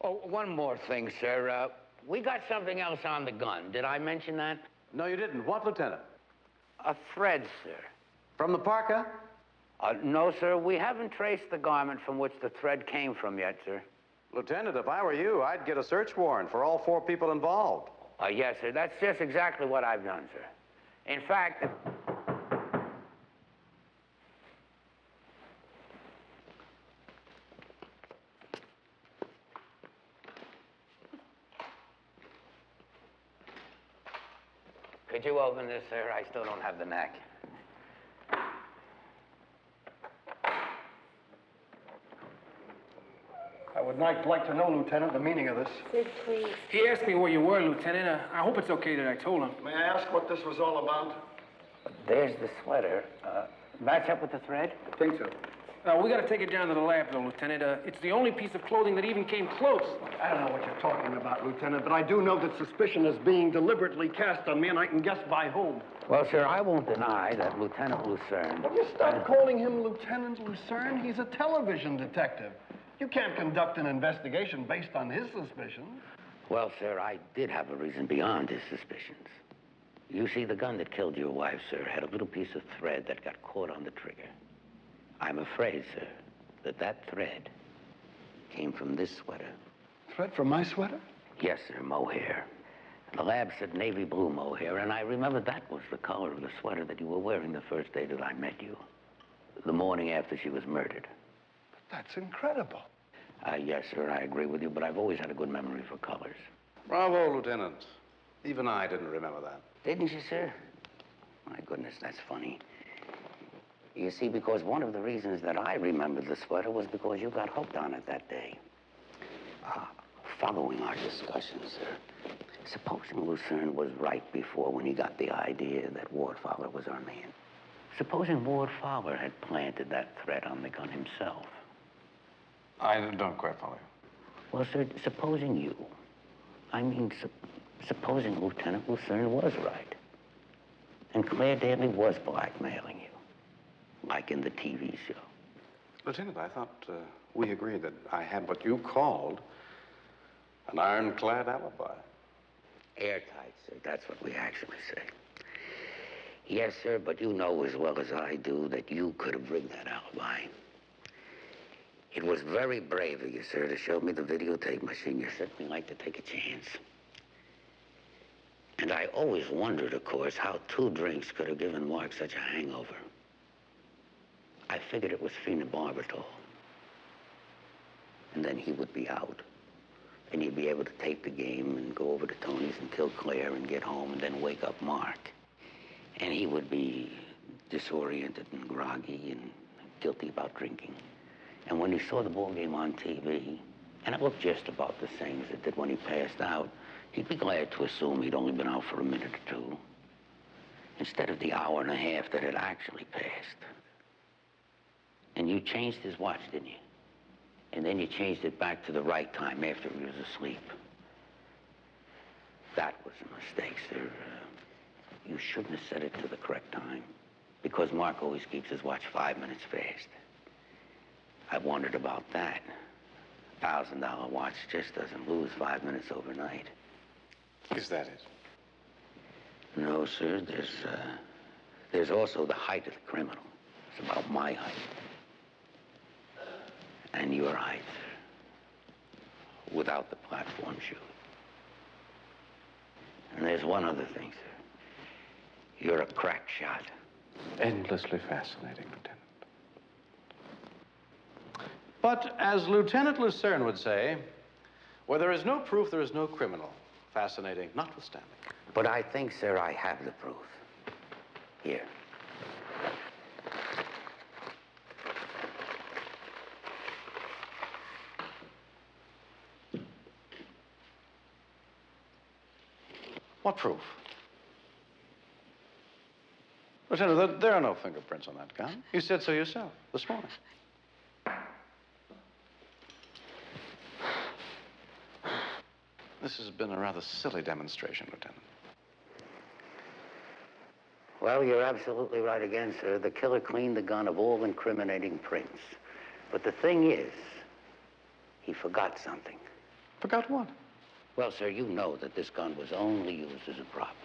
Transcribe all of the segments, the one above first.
Oh, one more thing, sir. We got something else on the gun. Did I mention that? No, you didn't. What, Lieutenant? A thread, sir. From the parka? No, sir. We haven't traced the garment from which the thread came from yet, sir. Lieutenant, if I were you, I'd get a search warrant for all 4 people involved. Yes, sir. That's just exactly what I've done, sir. In fact... Could you open this, sir? I still don't have the knack. I would like to know, Lieutenant, the meaning of this. Sid, please. He asked me where you were, Lieutenant. I hope it's okay that I told him. May I ask what this was all about? There's the sweater. Match up with the thread? I think so. We got to take it down to the lab, though, Lieutenant. It's the only piece of clothing that even came close. I don't know what you're talking about, Lieutenant, but I do know that suspicion is being deliberately cast on me, and I can guess by whom. Well, sir, I won't deny that Lieutenant Lucerne... Will you stop calling him Lieutenant Lucerne? He's a television detective. You can't conduct an investigation based on his suspicions. Well, sir, I did have a reason beyond his suspicions. You see, the gun that killed your wife, sir, had a little piece of thread that got caught on the trigger. I'm afraid, sir, that that thread came from this sweater. Thread from my sweater? Yes, sir, mohair. The lab said navy blue mohair, and I remember that was the color of the sweater that you were wearing the first day that I met you. The morning after she was murdered. But that's incredible. Yes, sir, I agree with you, but I've always had a good memory for colors. Bravo, Lieutenant. Even I didn't remember that. Didn't you, sir? My goodness, that's funny. You see, because one of the reasons that I remembered the sweater was because you got hooked on it that day. Following our discussions, sir, supposing Lucerne was right before when he got the idea that Ward Fowler was our man. Supposing Ward Fowler had planted that thread on the gun himself. I don't quite follow you. Well, sir, supposing you, supposing Lieutenant Lucerne was right, and Claire Daly was blackmailing you, like in the TV show. Lieutenant, I thought we agreed that I had what you called an ironclad alibi. Airtight, sir. That's what we actually say. Yes, sir, but you know as well as I do that you could have rigged that alibi. It was very brave of you, sir, to show me the videotape machine. You certainly like to take a chance. And I always wondered, of course, how 2 drinks could have given Mark such a hangover. I figured it was phenobarbital. And then he would be out. And he'd be able to take the game and go over to Tony's and kill Claire and get home and then wake up Mark. And he would be disoriented and groggy and guilty about drinking. And when he saw the ball game on TV, and it looked just about the same as it did when he passed out, he'd be glad to assume he'd only been out for a minute or 2, instead of the hour and a half that had actually passed. And you changed his watch, didn't you? And then you changed it back to the right time after he was asleep. That was a mistake, sir. You shouldn't have set it to the correct time, because Mark always keeps his watch 5 minutes fast. I've wondered about that. $1,000 watch just doesn't lose 5 minutes overnight. Is that it? No, sir. There's also the height of the criminal. It's about my height. And your height, sir. Without the platform shoe. And there's one other thing, sir. You're a crack shot. Endlessly fascinating, Lieutenant. But as Lieutenant Lucerne would say, where there is no proof, there is no criminal. Fascinating, notwithstanding. But I think, sir, I have the proof. Here. What proof? Lieutenant, there are no fingerprints on that gun. You said so yourself this morning. This has been a rather silly demonstration, Lieutenant. Well, you're absolutely right again, sir. The killer cleaned the gun of all incriminating prints. But the thing is, he forgot something. Forgot what? Well, sir, you know that this gun was only used as a prop.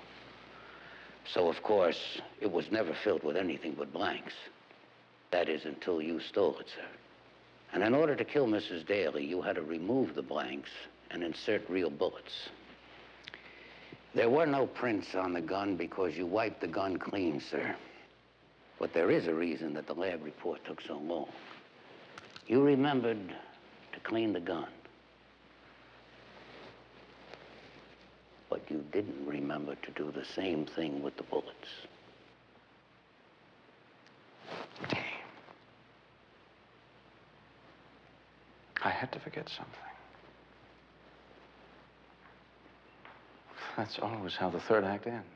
So, of course, it was never filled with anything but blanks. That is, until you stole it, sir. And in order to kill Mrs. Daly, you had to remove the blanks and insert real bullets. There were no prints on the gun because you wiped the gun clean, sir. But there is a reason that the lab report took so long. You remembered to clean the gun. But you didn't remember to do the same thing with the bullets. Damn. I had to forget something. That's always how the third act ends.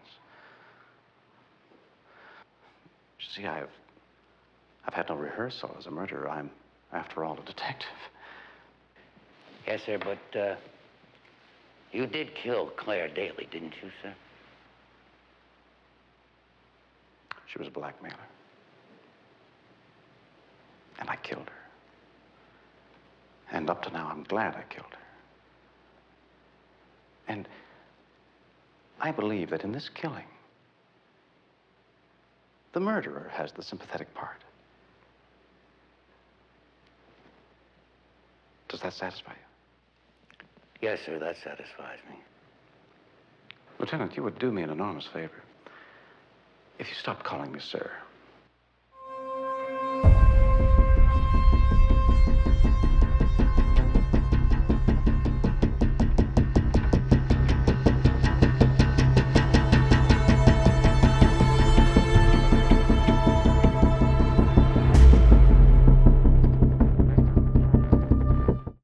You see, I've had no rehearsal as a murderer. I'm, after all, a detective. Yes, sir, but, you did kill Claire Daly, didn't you, sir? She was a blackmailer. And I killed her. And up to now, I'm glad I killed her. And I believe that in this killing, the murderer has the sympathetic part. Does that satisfy you? Yes, sir, that satisfies me. Lieutenant, you would do me an enormous favor if you stopped calling me sir.